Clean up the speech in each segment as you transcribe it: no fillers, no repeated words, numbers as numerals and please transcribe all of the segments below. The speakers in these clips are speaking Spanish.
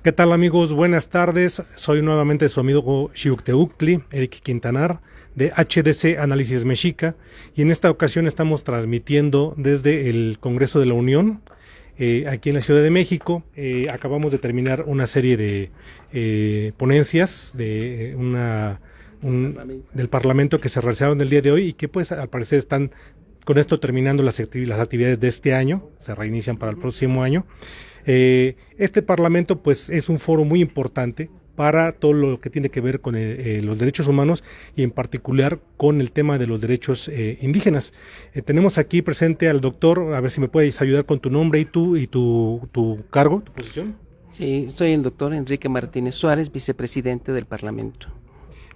¿Qué tal amigos? Buenas tardes. Soy nuevamente su amigo Xiucteuctli, Eric Quintanar, de HDC Análisis Mexica, y en esta ocasión estamos transmitiendo desde el Congreso de la Unión, aquí en la Ciudad de México. Acabamos de terminar una serie de ponencias del Parlamento que se realizaron el día de hoy y que pues al parecer están con esto terminando las actividades de este año, se reinician para el próximo año. Este Parlamento pues es un foro muy importante para todo lo que tiene que ver con los derechos humanos y en particular con el tema de los derechos indígenas. Tenemos aquí presente al doctor, a ver si me puedes ayudar con tu nombre y tu cargo, tu posición. Sí, soy el doctor Enrique Martínez Suárez, vicepresidente del Parlamento.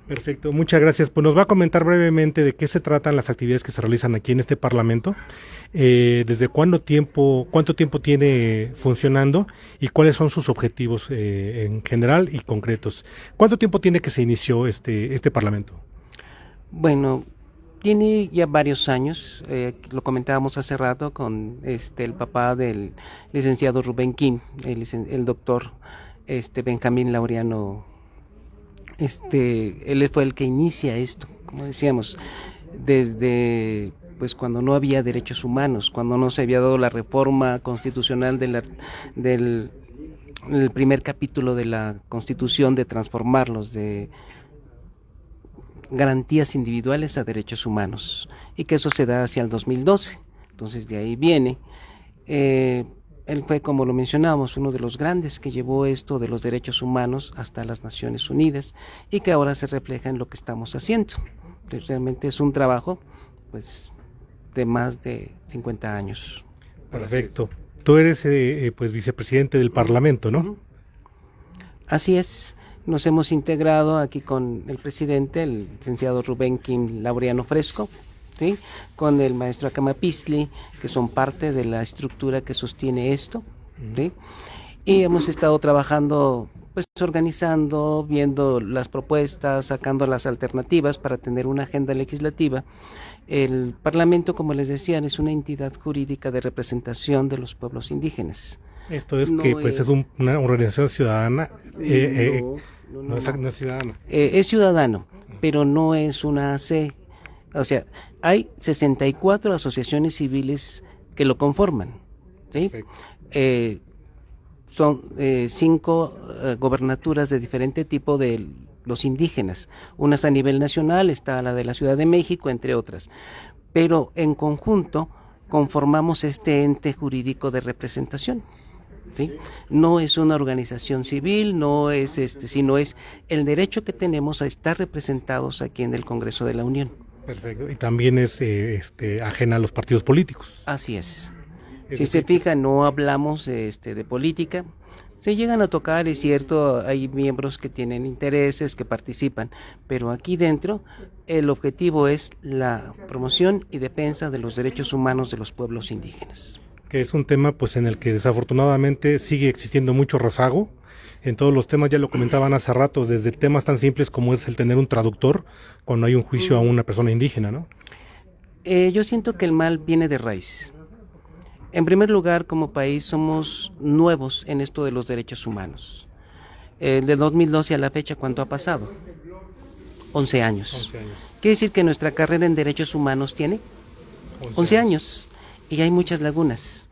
Perfecto, muchas gracias. Pues nos va a comentar brevemente de qué se tratan las actividades que se realizan aquí en este Parlamento, desde cuánto tiempo tiene funcionando y cuáles son sus objetivos en general y concretos. ¿Cuánto tiempo tiene que se inició este Parlamento? Bueno, tiene ya varios años, lo comentábamos hace rato con el papá del licenciado Rubén Kim, el doctor Benjamín Laureano. Él fue el que inicia esto, como decíamos, desde pues cuando no había derechos humanos, cuando no se había dado la reforma constitucional del el primer capítulo de la Constitución, de transformarlos de garantías individuales a derechos humanos, y que eso se da hacia el 2012. Entonces de ahí viene. Él fue, como lo mencionamos, uno de los grandes que llevó esto de los derechos humanos hasta las Naciones Unidas y que ahora se refleja en lo que estamos haciendo. Entonces, realmente es un trabajo pues de más de 50 años. Perfecto. Tú eres pues vicepresidente del Parlamento, ¿no? Así es. Nos hemos integrado aquí con el presidente, el licenciado Rubén Kim Laureano Fresco, ¿sí?, con el maestro Acamapistli, que son parte de la estructura que sostiene esto, ¿sí? Y hemos estado trabajando, pues organizando, viendo las propuestas, sacando las alternativas para tener una agenda legislativa. El Parlamento, como les decía, es una entidad jurídica de representación de los pueblos indígenas. Esto es no que pues es una organización ciudadana. No es ciudadana. Es ciudadano, pero no es una AC. O sea, hay 64 asociaciones civiles que lo conforman, ¿sí? Son 5 gobernaturas de diferente tipo de los indígenas. Unas a nivel nacional, está la de la Ciudad de México, entre otras. Pero en conjunto conformamos este ente jurídico de representación, ¿sí? No es una organización civil, no es sino es el derecho que tenemos a estar representados aquí en el Congreso de la Unión. Perfecto. Y también es ajena a los partidos políticos. Así es. Si se fija, no hablamos de política. Se llegan a tocar, es cierto, hay miembros que tienen intereses, que participan, pero aquí dentro el objetivo es la promoción y defensa de los derechos humanos de los pueblos indígenas. Que es un tema pues en el que desafortunadamente sigue existiendo mucho rezago. En todos los temas, ya lo comentaban hace rato, desde temas tan simples como es el tener un traductor cuando hay un juicio a una persona indígena, ¿no? Yo siento que el mal viene de raíz. En primer lugar, como país somos nuevos en esto de los derechos humanos. De 2012 a la fecha, ¿cuánto ha pasado? 11 años. 11 años. Quiere decir que nuestra carrera en derechos humanos tiene 11 años. Y hay muchas lagunas.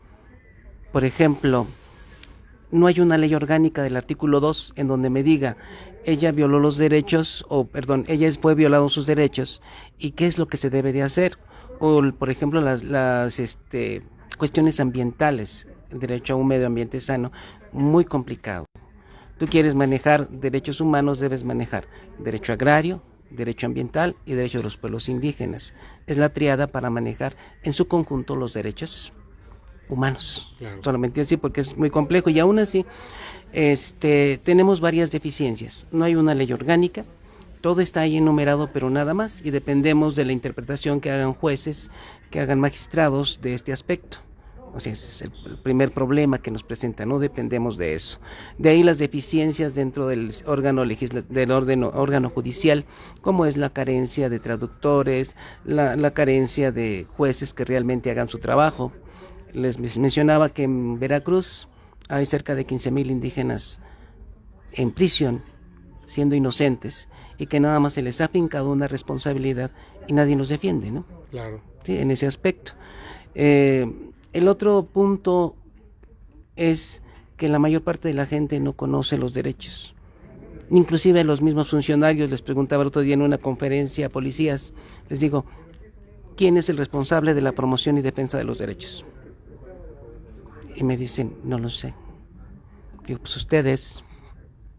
Por ejemplo, no hay una ley orgánica del artículo 2 en donde me diga ella violó los derechos, ella fue violado sus derechos y qué es lo que se debe de hacer. O, por ejemplo, las cuestiones ambientales, el derecho a un medio ambiente sano, muy complicado. Tú quieres manejar derechos humanos, debes manejar derecho agrario, derecho ambiental y derecho de los pueblos indígenas. Es la triada para manejar en su conjunto los derechos humanos. Claro. Solamente así, porque es muy complejo y aún así tenemos varias deficiencias. No hay una ley orgánica, todo está ahí enumerado, pero nada más, y dependemos de la interpretación que hagan jueces, que hagan magistrados de este aspecto. O sea, ese es el primer problema que nos presenta, no dependemos de eso. De ahí las deficiencias dentro del órgano judicial, como es la carencia de traductores, la carencia de jueces que realmente hagan su trabajo. Les mencionaba que en Veracruz hay cerca de 15,000 indígenas en prisión siendo inocentes y que nada más se les ha fincado una responsabilidad y nadie los defiende, ¿no? Claro. Sí, en ese aspecto. El otro punto es que la mayor parte de la gente no conoce los derechos. Inclusive los mismos funcionarios, les preguntaba el otro día en una conferencia a policías, les digo, ¿quién es el responsable de la promoción y defensa de los derechos? Y me dicen, no lo sé. Digo, pues ustedes,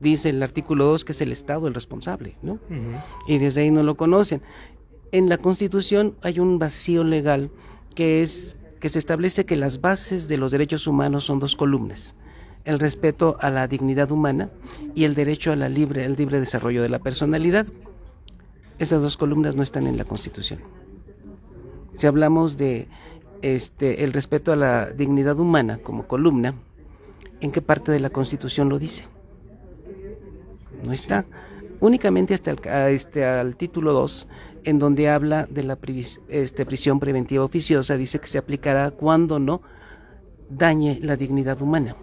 dice el artículo 2 que es el Estado el responsable, ¿no? Y desde ahí no lo conocen. En la Constitución hay un vacío legal que se establece que las bases de los derechos humanos son 2 columnas: el respeto a la dignidad humana y el derecho a al libre desarrollo de la personalidad. Esas 2 columnas no están en la Constitución. Si hablamos de el respeto a la dignidad humana como columna, ¿en qué parte de la Constitución lo dice? No está. Únicamente hasta al título 2, en donde habla de la prisión preventiva oficiosa, dice que se aplicará cuando no dañe la dignidad humana,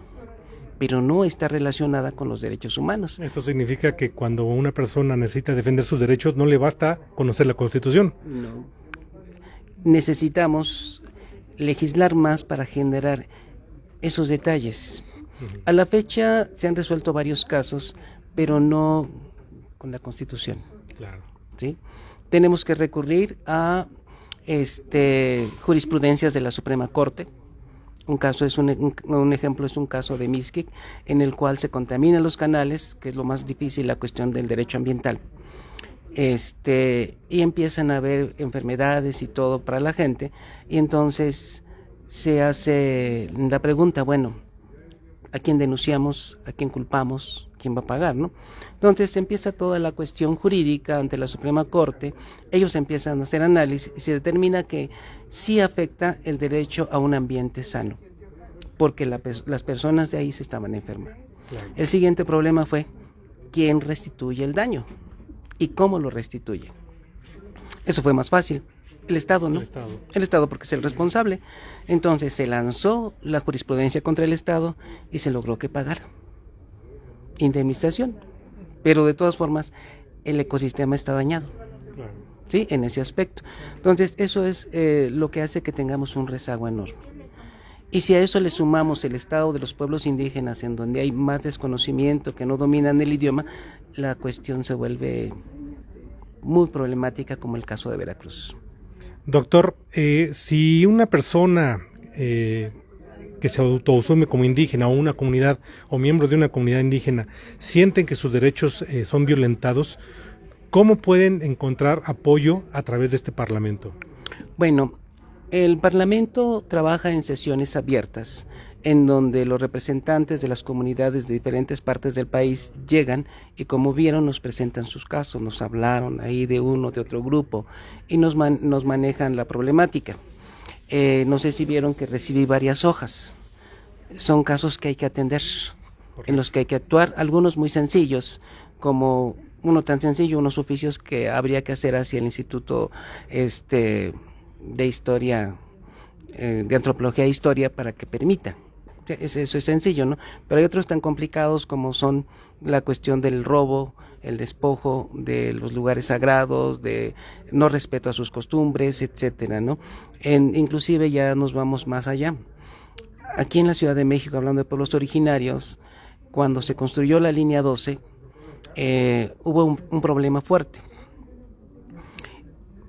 pero no está relacionada con los derechos humanos. Eso significa que cuando una persona necesita defender sus derechos no le basta conocer la Constitución. No. Necesitamos legislar más para generar esos detalles. A la fecha se han resuelto varios casos, pero no con la Constitución. Claro. ¿Sí? Tenemos que recurrir a jurisprudencias de la Suprema Corte. Un caso es un ejemplo es un caso de Mixquic, en el cual se contaminan los canales, que es lo más difícil, la cuestión del derecho ambiental. Y empiezan a haber enfermedades y todo para la gente, y entonces se hace la pregunta, bueno, ¿a quién denunciamos? ¿A quién culpamos? ¿Quién va a pagar, no? Entonces empieza toda la cuestión jurídica ante la Suprema Corte. Ellos empiezan a hacer análisis y se determina que sí afecta el derecho a un ambiente sano, porque las personas de ahí se estaban enfermando. Claro. El siguiente problema fue quién restituye el daño y cómo lo restituye. Eso fue más fácil. El Estado, ¿no? El Estado, porque es el responsable. Entonces se lanzó la jurisprudencia contra el Estado y se logró que pagara indemnización. Pero de todas formas, el ecosistema está dañado. Claro. ¿Sí? En ese aspecto. Entonces, eso es lo que hace que tengamos un rezago enorme. Y si a eso le sumamos el estado de los pueblos indígenas, en donde hay más desconocimiento, que no dominan el idioma, la cuestión se vuelve muy problemática, como el caso de Veracruz. Doctor, si una persona que se autoasume como indígena o una comunidad o miembros de una comunidad indígena sienten que sus derechos son violentados, ¿cómo pueden encontrar apoyo a través de este Parlamento? Bueno, el Parlamento trabaja en sesiones abiertas, en donde los representantes de las comunidades de diferentes partes del país llegan y, como vieron, nos presentan sus casos, nos hablaron ahí de uno, de otro grupo, y nos manejan la problemática. No sé si vieron que recibí varias hojas. Son casos que hay que atender, en los que hay que actuar, algunos muy sencillos, como uno tan sencillo, unos oficios que habría que hacer hacia el Instituto de Historia, de Antropología e Historia, para que permita. Eso es sencillo, ¿no? Pero hay otros tan complicados como son la cuestión del robo, el despojo de los lugares sagrados, de no respeto a sus costumbres, etcétera, ¿no? Inclusive ya nos vamos más allá. Aquí en la Ciudad de México, hablando de pueblos originarios, cuando se construyó la línea 12, hubo un problema fuerte.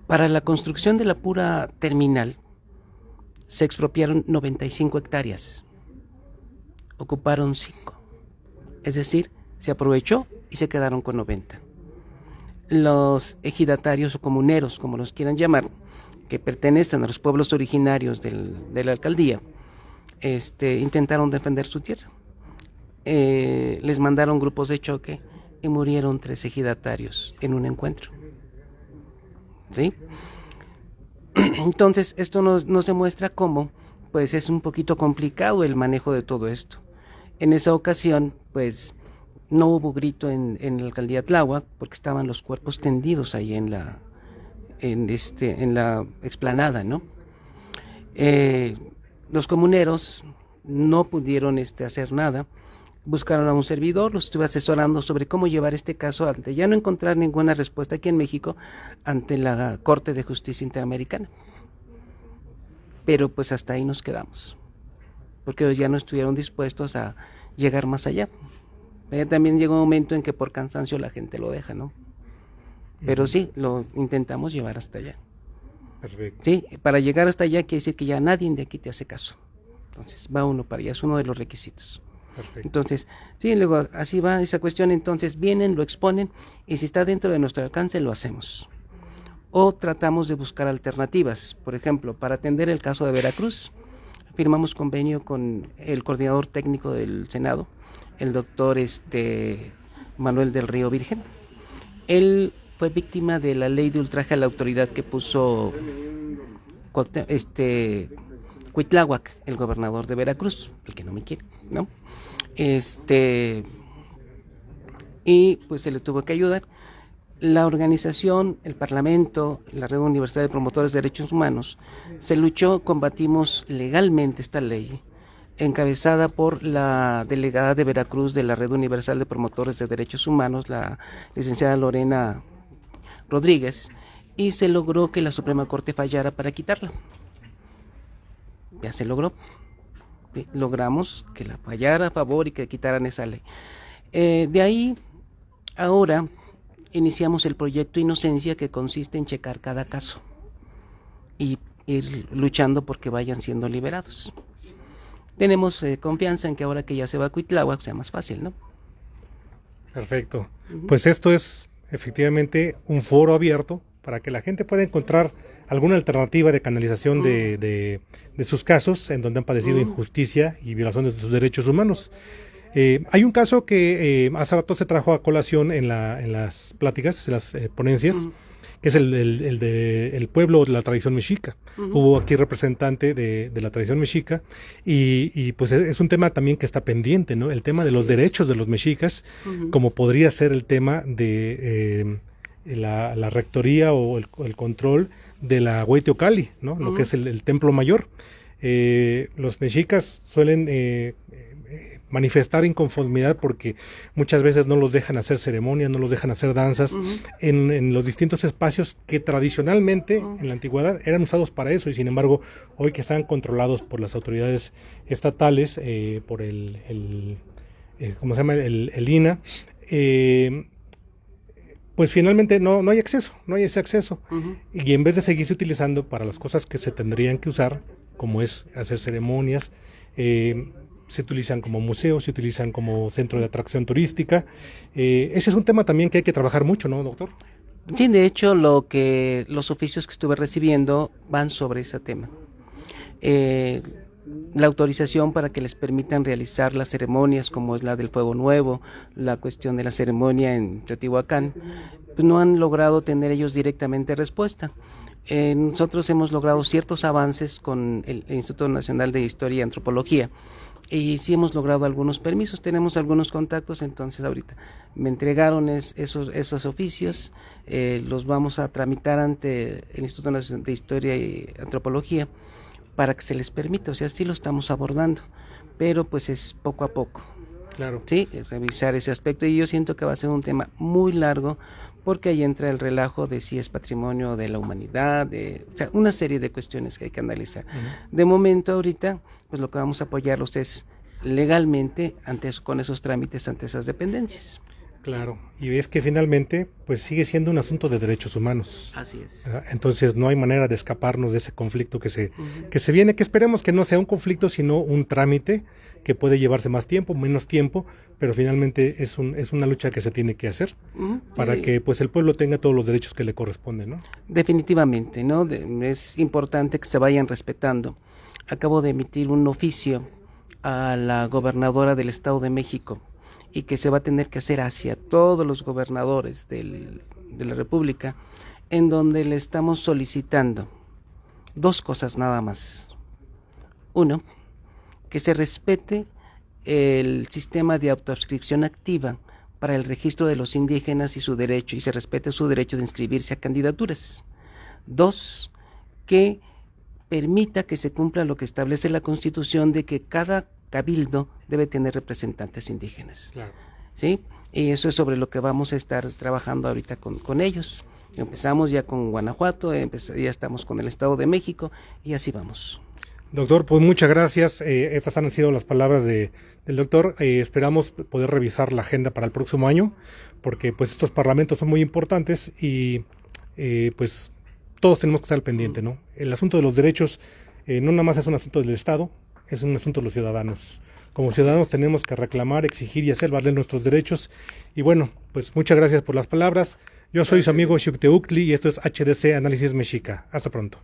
Para la construcción de la pura terminal, se expropiaron 95 hectáreas. Ocuparon 5. Es decir, se aprovechó y se quedaron con 90. Los ejidatarios o comuneros, como los quieran llamar, que pertenecen a los pueblos originarios de la alcaldía, intentaron defender su tierra. Les mandaron grupos de choque y murieron 3 ejidatarios en un encuentro. ¿Sí? Entonces, esto nos demuestra cómo pues es un poquito complicado el manejo de todo esto. En esa ocasión, pues, no hubo grito en la alcaldía Tláhuac, porque estaban los cuerpos tendidos ahí en la explanada, ¿no? Los comuneros no pudieron hacer nada buscaron a un servidor, los estuve asesorando sobre cómo llevar este caso ante ya no encontrar ninguna respuesta aquí en México ante la Corte de Justicia Interamericana. Pero pues hasta ahí nos quedamos, porque ellos ya no estuvieron dispuestos a llegar más allá. También llegó un momento en que por cansancio la gente lo deja, ¿no? Pero sí, lo intentamos llevar hasta allá. Perfecto. Sí, para llegar hasta allá quiere decir que ya nadie de aquí te hace caso. Entonces va uno para allá, es uno de los requisitos. Perfecto. Entonces, sí, luego así va esa cuestión, entonces vienen, lo exponen, y si está dentro de nuestro alcance, lo hacemos. O tratamos de buscar alternativas. Por ejemplo, para atender el caso de Veracruz, firmamos convenio con el coordinador técnico del Senado, el doctor Manuel del Río Virgen. Él fue víctima de la ley de ultraje a la autoridad que puso Cuitláhuac, el gobernador de Veracruz, el que no me quiere, ¿no? Y pues se le tuvo que ayudar. La organización, el Parlamento, la Red Universal de Promotores de Derechos Humanos, se luchó, combatimos legalmente esta ley, encabezada por la delegada de Veracruz de la Red Universal de Promotores de Derechos Humanos, la licenciada Lorena Rodríguez, y se logró que la Suprema Corte fallara para quitarla. Ya se logró. Logramos que la fallara a favor y que quitaran esa ley. De ahí, ahora, iniciamos el proyecto Inocencia, que consiste en checar cada caso y ir luchando porque vayan siendo liberados. Tenemos confianza en que ahora que ya se va a Cuitláhuac sea más fácil, ¿no? Perfecto. Pues esto es efectivamente un foro abierto para que la gente pueda encontrar alguna alternativa de canalización de sus casos en donde han padecido injusticia y violaciones de sus derechos humanos. Hay un caso que hace rato se trajo a colación en las pláticas, en las ponencias, que es el del pueblo de la tradición mexica. Hubo aquí representante de la tradición mexica y pues es un tema también que está pendiente, ¿no? El tema de los derechos de los mexicas, como podría ser el tema de la rectoría o el control de la Hueyteocalli, ¿no? Lo que es el templo mayor. Los mexicas suelen manifestar inconformidad porque muchas veces no los dejan hacer ceremonias, no los dejan hacer danzas en los distintos espacios que tradicionalmente en la antigüedad eran usados para eso, y sin embargo hoy que están controlados por las autoridades estatales, por ¿cómo se llama? El INAH, pues finalmente no hay acceso, no hay ese acceso. Y en vez de seguirse utilizando para las cosas que se tendrían que usar, como es hacer ceremonias, se utilizan como museos, se utilizan como centro de atracción turística. Ese es un tema también que hay que trabajar mucho, ¿no, doctor? Sí, de hecho, los oficios que estuve recibiendo van sobre ese tema. La autorización para que les permitan realizar las ceremonias, como es la del Fuego Nuevo, la cuestión de la ceremonia en Teotihuacán, pues no han logrado tener ellos directamente respuesta. Nosotros hemos logrado ciertos avances con el Instituto Nacional de Historia y Antropología, y sí hemos logrado algunos permisos, tenemos algunos contactos. Entonces ahorita me entregaron esos oficios, los vamos a tramitar ante el Instituto Nacional de Historia y Antropología para que se les permita, o sea, sí lo estamos abordando, pero pues es poco a poco. Claro. Sí, revisar ese aspecto, y yo siento que va a ser un tema muy largo, porque ahí entra el relajo de si es patrimonio de la humanidad, o sea, una serie de cuestiones que hay que analizar. De momento ahorita, pues lo que vamos a apoyarlos es legalmente con esos trámites ante esas dependencias. Claro, y ves que finalmente pues sigue siendo un asunto de derechos humanos. Así es. Entonces no hay manera de escaparnos de ese conflicto que se viene, que esperemos que no sea un conflicto, sino un trámite que puede llevarse más tiempo, menos tiempo, pero finalmente es una lucha que se tiene que hacer para que pues el pueblo tenga todos los derechos que le corresponden, ¿no? Definitivamente, ¿no? Es importante que se vayan respetando. Acabo de emitir un oficio a la gobernadora del Estado de México, y que se va a tener que hacer hacia todos los gobernadores de la República, en donde le estamos solicitando dos cosas nada más. Uno, que se respete el sistema de autoadscripción activa para el registro de los indígenas y se respete su derecho de inscribirse a candidaturas. Dos, que permita que se cumpla lo que establece la Constitución, de que cada cabildo debe tener representantes indígenas. Claro. ¿Sí? Y eso es sobre lo que vamos a estar trabajando ahorita con ellos. Empezamos ya con Guanajuato, ya estamos con el Estado de México y así vamos. Doctor, pues muchas gracias. Estas han sido las palabras del doctor. Esperamos poder revisar la agenda para el próximo año, porque pues estos parlamentos son muy importantes y pues todos tenemos que estar al pendiente, ¿no? El asunto de los derechos no nada más es un asunto del Estado, es un asunto de los ciudadanos. Como ciudadanos tenemos que reclamar, exigir y hacer valer nuestros derechos. Y bueno, pues muchas gracias por las palabras. Yo soy su amigo Xucteuctli y esto es HDC Análisis Mexica. Hasta pronto.